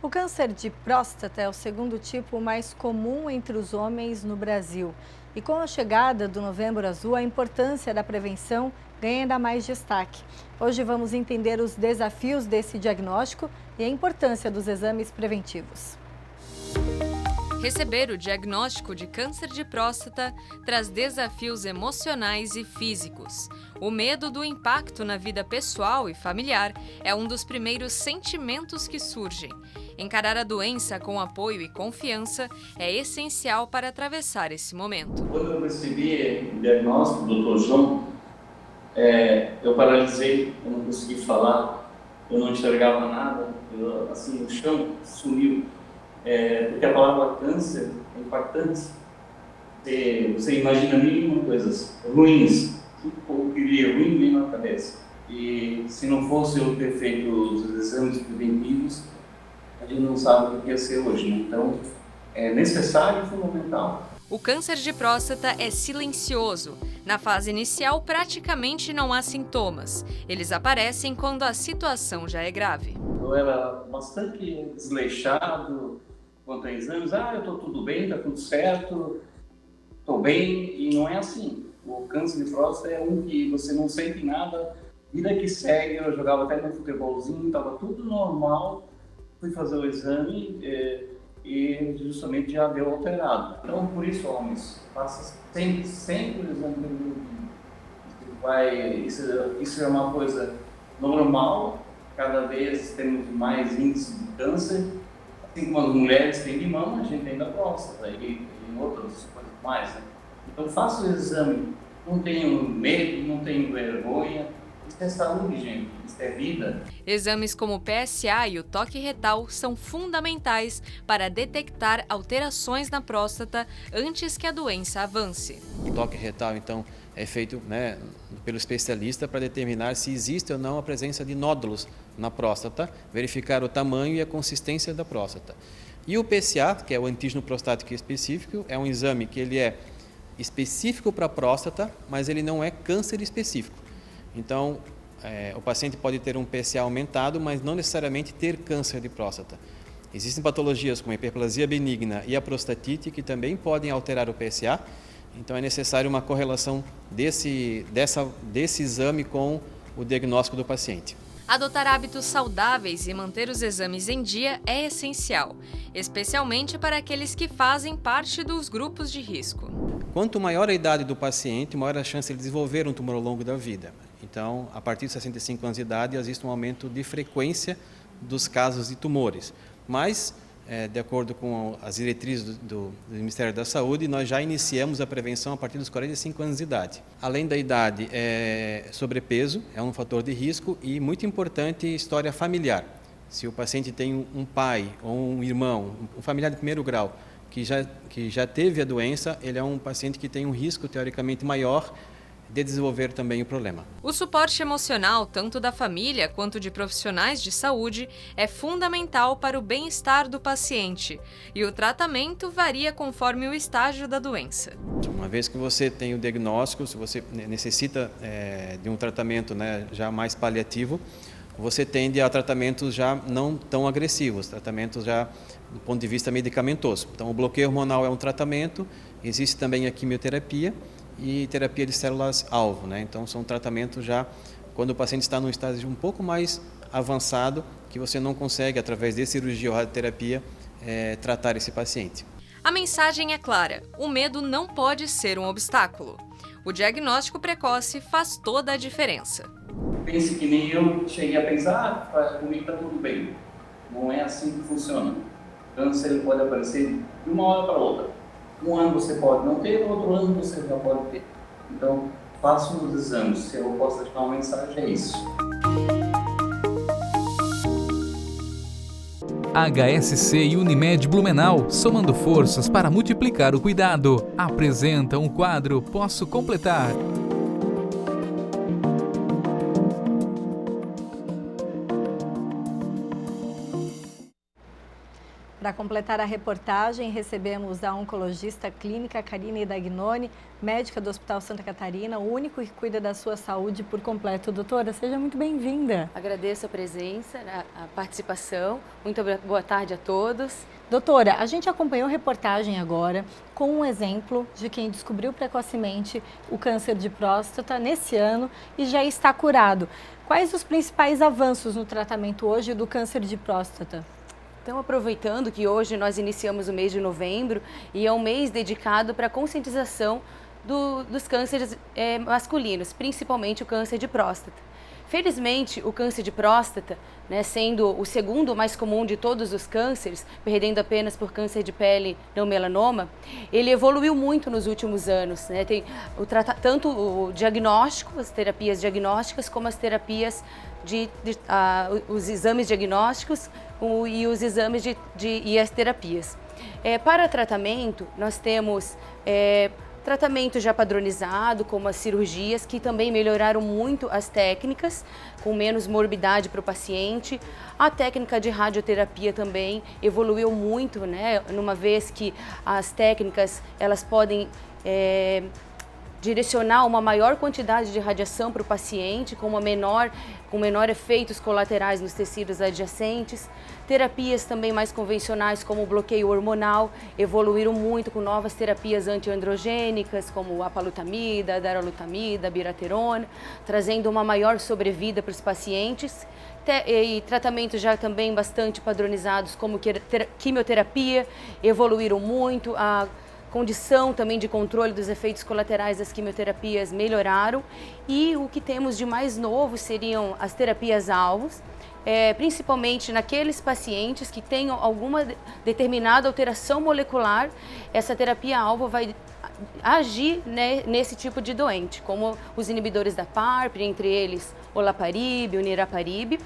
O câncer de próstata é o segundo tipo mais comum entre os homens no Brasil. E com a chegada do Novembro Azul, a importância da prevenção ganha ainda mais destaque. Hoje vamos entender os desafios desse diagnóstico e a importância dos exames preventivos. Receber o diagnóstico de câncer de próstata traz desafios emocionais e físicos. O medo do impacto na vida pessoal e familiar é um dos primeiros sentimentos que surgem. Encarar a doença com apoio e confiança é essencial para atravessar esse momento. Quando eu recebi o diagnóstico do Dr. João, eu paralisei, eu não consegui falar, eu não enxergava nada, o chão sumiu. Porque a palavra câncer é impactante. Você imagina mil coisas ruins, tudo que viria ruim vem na cabeça. E se não fosse eu ter feito os exames preventivos, a gente não sabe o que ia ser hoje, né? Então, é necessário e fundamental. O câncer de próstata é silencioso. Na fase inicial, praticamente não há sintomas. Eles aparecem quando a situação já é grave. Eu era bastante desleixado quanto a exames. Eu estou tudo bem, está tudo certo, estou bem, e não é assim. O câncer de próstata é um que você não sente nada, vida que segue. Eu jogava até no futebolzinho, estava tudo normal, fui fazer o exame e justamente já deu alterado. Então, por isso, homens, faça sempre o exame preventivo. Isso é uma coisa normal, cada vez temos mais índice de câncer. Assim como as mulheres têm de mama, a gente tem da próstata e outras coisas mais, né? Então faça o exame, não tenham medo, não tenham vergonha. Isso é saúde, gente, isso é vida. Exames como o PSA e o toque retal são fundamentais para detectar alterações na próstata antes que a doença avance. O toque retal, então, é feito pelo especialista para determinar se existe ou não a presença de nódulos na próstata, verificar o tamanho e a consistência da próstata. E o PSA, que é o antígeno prostático específico, é um exame que ele é específico para a próstata, mas ele não é câncer específico. Então, o paciente pode ter um PSA aumentado, mas não necessariamente ter câncer de próstata. Existem patologias como a hiperplasia benigna e a prostatite que também podem alterar o PSA. Então é necessário uma correlação desse exame com o diagnóstico do paciente. Adotar hábitos saudáveis e manter os exames em dia é essencial, especialmente para aqueles que fazem parte dos grupos de risco. Quanto maior a idade do paciente, maior a chance de ele desenvolver um tumor ao longo da vida. Então, a partir de 65 anos de idade, existe um aumento de frequência dos casos de tumores. Mas, de acordo com as diretrizes do Ministério da Saúde, nós já iniciamos a prevenção a partir dos 45 anos de idade. Além da idade, sobrepeso é um fator de risco e, muito importante, história familiar. Se o paciente tem um pai ou um irmão, um familiar de primeiro grau, que já teve a doença, ele é um paciente que tem um risco teoricamente maior de desenvolver também o problema. O suporte emocional, tanto da família quanto de profissionais de saúde, é fundamental para o bem-estar do paciente e o tratamento varia conforme o estágio da doença. Uma vez que você tem o diagnóstico, se você necessita de um tratamento já mais paliativo, você tende a tratamentos já não tão agressivos, tratamentos já do ponto de vista medicamentoso. Então, o bloqueio hormonal é um tratamento, existe também a quimioterapia e terapia de células-alvo, Então, são tratamentos já quando o paciente está num estágio um pouco mais avançado, que você não consegue, através de cirurgia ou radioterapia, tratar esse paciente. A mensagem é clara: o medo não pode ser um obstáculo. O diagnóstico precoce faz toda a diferença. Pense que nem eu cheguei a pensar, comigo está tudo bem. Não é assim que funciona. O câncer ele pode aparecer de uma hora para outra. Um ano você pode não ter, outro ano você já pode ter. Então, faça os exames. Se eu posso deixar uma mensagem, é isso. HSC e Unimed Blumenau, somando forças para multiplicar o cuidado, apresenta um quadro Posso Completar. Para Para completar a reportagem, recebemos a oncologista clínica Karine Dagnoni, médica do Hospital Santa Catarina, o único que cuida da sua saúde por completo. Doutora, seja muito bem-vinda. Agradeço a presença, a participação. Muito boa tarde a todos. Doutora, a gente acompanhou a reportagem agora com um exemplo de quem descobriu precocemente o câncer de próstata nesse ano e já está curado. Quais os principais avanços no tratamento hoje do câncer de próstata? Então, aproveitando que hoje nós iniciamos o mês de novembro e é um mês dedicado para a conscientização dos cânceres masculinos, principalmente o câncer de próstata. Felizmente, o câncer de próstata, né, sendo o segundo mais comum de todos os cânceres, perdendo apenas por câncer de pele não melanoma, ele evoluiu muito nos últimos anos, né? Tem tanto o diagnóstico, as terapias diagnósticas, como as terapias os exames diagnósticos e os exames e as terapias. Para tratamento, nós temos tratamento já padronizado, como as cirurgias, que também melhoraram muito as técnicas, com menos morbidade para o paciente. A técnica de radioterapia também evoluiu muito, né? Numa vez que as técnicas elas podem direcionar uma maior quantidade de radiação para o paciente, com menor efeitos colaterais nos tecidos adjacentes. Terapias também mais convencionais, como o bloqueio hormonal, evoluíram muito com novas terapias antiandrogênicas, como a palutamida, a darolutamida, a biraterona, trazendo uma maior sobrevida para os pacientes. E tratamentos já também bastante padronizados, como quimioterapia, evoluíram muito. A condição também de controle dos efeitos colaterais das quimioterapias melhoraram. E o que temos de mais novo seriam as terapias-alvos, principalmente naqueles pacientes que tenham alguma determinada alteração molecular. Essa terapia-alvo vai agir, né, nesse tipo de doente, como os inibidores da PARP, entre eles olaparib, o niraparib.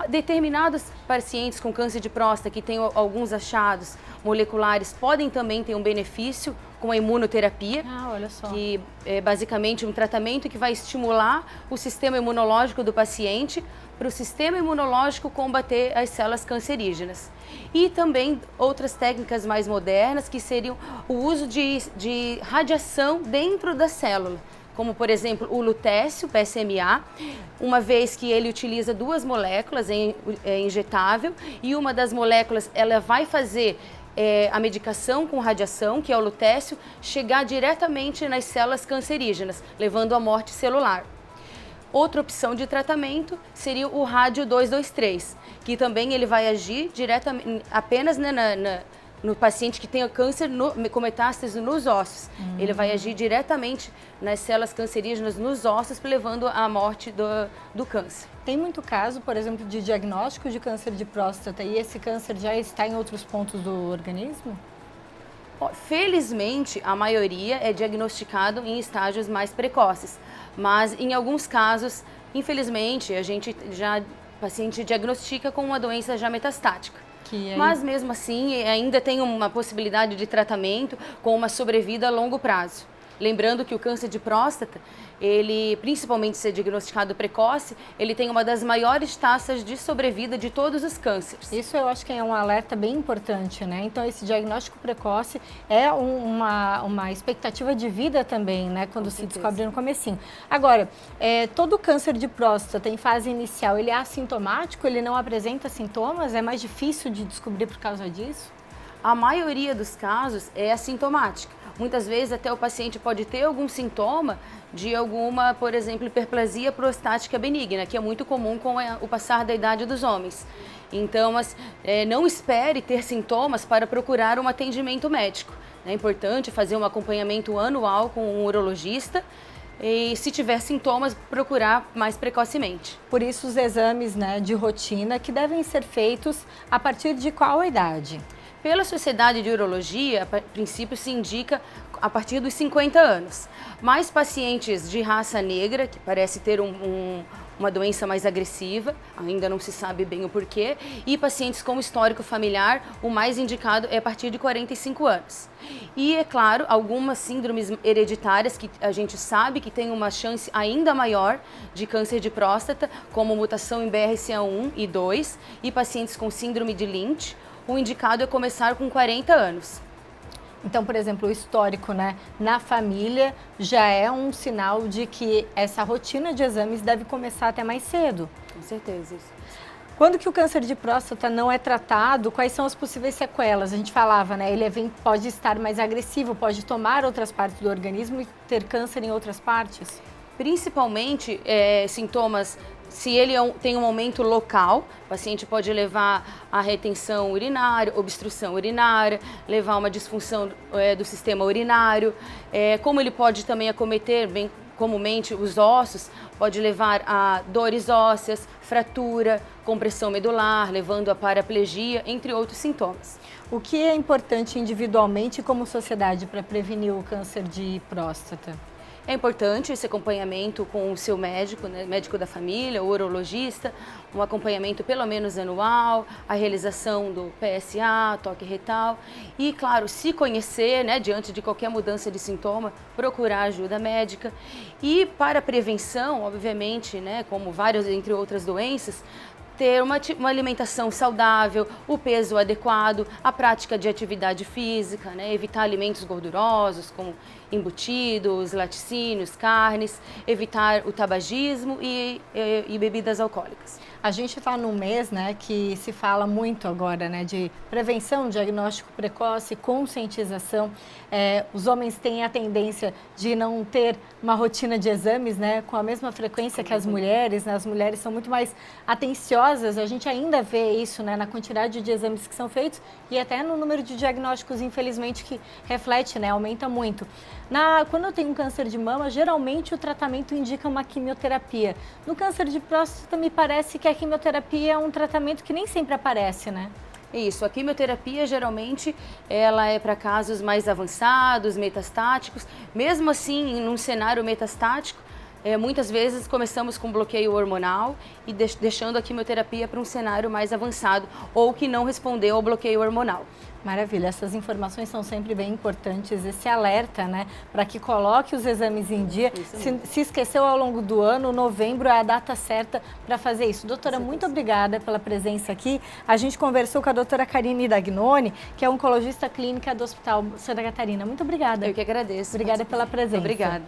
Determinados pacientes com câncer de próstata que têm alguns achados moleculares podem também ter um benefício com a imunoterapia, olha só. Que é basicamente um tratamento que vai estimular o sistema imunológico do paciente para o sistema imunológico combater as células cancerígenas. E também outras técnicas mais modernas, que seriam o uso de radiação dentro da célula, como por exemplo o lutécio, PSMA, uma vez que ele utiliza duas moléculas injetável, e uma das moléculas ela vai fazer a medicação com radiação, que é o lutécio, chegar diretamente nas células cancerígenas, levando à morte celular. Outra opção de tratamento seria o rádio 223, que também ele vai agir diretamente apenas no paciente que tenha câncer com metástase nos ossos. Ele vai agir diretamente nas células cancerígenas nos ossos, levando à morte do câncer. Tem muito caso, por exemplo, de diagnóstico de câncer de próstata e esse câncer já está em outros pontos do organismo? Felizmente, a maioria é diagnosticado em estágios mais precoces, mas em alguns casos, infelizmente, o paciente diagnostica com uma doença já metastática. Mas mesmo assim, ainda tem uma possibilidade de tratamento com uma sobrevida a longo prazo. Lembrando que o câncer de próstata, ele, principalmente ser diagnosticado precoce, ele tem uma das maiores taxas de sobrevida de todos os cânceres. Isso eu acho que é um alerta bem importante, né? Então esse diagnóstico precoce é uma expectativa de vida também, né? Quando se descobre no comecinho. Agora, todo câncer de próstata em fase inicial, ele é assintomático? Ele não apresenta sintomas? É mais difícil de descobrir por causa disso? A maioria dos casos é assintomática. Muitas vezes até o paciente pode ter algum sintoma de alguma, por exemplo, hiperplasia prostática benigna, que é muito comum com o passar da idade dos homens. Então, não espere ter sintomas para procurar um atendimento médico. É importante fazer um acompanhamento anual com um urologista e, se tiver sintomas, procurar mais precocemente. Por isso, os exames, né, de rotina que devem ser feitos a partir de qual idade? Pela Sociedade de Urologia, a princípio se indica a partir dos 50 anos. Mas pacientes de raça negra, que parece ter uma doença mais agressiva, ainda não se sabe bem o porquê, e pacientes com histórico familiar, o mais indicado é a partir de 45 anos. E, é claro, algumas síndromes hereditárias que a gente sabe que tem uma chance ainda maior de câncer de próstata, como mutação em BRCA1 e 2, e pacientes com síndrome de Lynch, o indicado é começar com 40 anos. Então, por exemplo, o histórico, né, na família já é um sinal de que essa rotina de exames deve começar até mais cedo. Com certeza, isso. Quando que o câncer de próstata não é tratado, quais são as possíveis sequelas? A gente falava, né, pode estar mais agressivo, pode tomar outras partes do organismo e ter câncer em outras partes? Principalmente sintomas, se ele tem um aumento local, o paciente pode levar a retenção urinária, obstrução urinária, levar a uma disfunção do sistema urinário, como ele pode também acometer, bem comumente, os ossos, pode levar a dores ósseas, fratura, compressão medular, levando a paraplegia, entre outros sintomas. O que é importante individualmente como sociedade para prevenir o câncer de próstata? É importante esse acompanhamento com o seu médico, né, médico da família, o urologista, um acompanhamento pelo menos anual, a realização do PSA, toque retal e, claro, se conhecer, né, diante de qualquer mudança de sintoma, procurar ajuda médica. E para a prevenção, obviamente, né, como várias entre outras doenças, ter uma alimentação saudável, o peso adequado, a prática de atividade física, né? Evitar alimentos gordurosos como embutidos, laticínios, carnes, evitar o tabagismo e bebidas alcoólicas. A gente está num mês, né, que se fala muito agora, né, de prevenção, diagnóstico precoce, conscientização. Os homens têm a tendência de não ter uma rotina de exames, né, com a mesma frequência que as mulheres, né? As mulheres são muito mais atenciosas. A gente ainda vê isso, né, na quantidade de exames que são feitos e até no número de diagnósticos, infelizmente, que reflete, né, aumenta muito. Quando eu tenho um câncer de mama, geralmente o tratamento indica uma quimioterapia. No câncer de próstata, me parece que a quimioterapia é um tratamento que nem sempre aparece, né? Isso, a quimioterapia geralmente ela é para casos mais avançados, metastáticos. Mesmo assim, num cenário metastático, muitas vezes começamos com bloqueio hormonal e deixando a quimioterapia para um cenário mais avançado ou que não respondeu ao bloqueio hormonal. Maravilha, essas informações são sempre bem importantes, esse alerta, né, para que coloque os exames em dia. Se esqueceu ao longo do ano, novembro é a data certa para fazer isso. Doutora, muito obrigada pela presença aqui. A gente conversou com a doutora Karine Dagnoni, que é oncologista clínica do Hospital Santa Catarina. Muito obrigada. Eu que agradeço. Obrigada pela presença. Obrigada.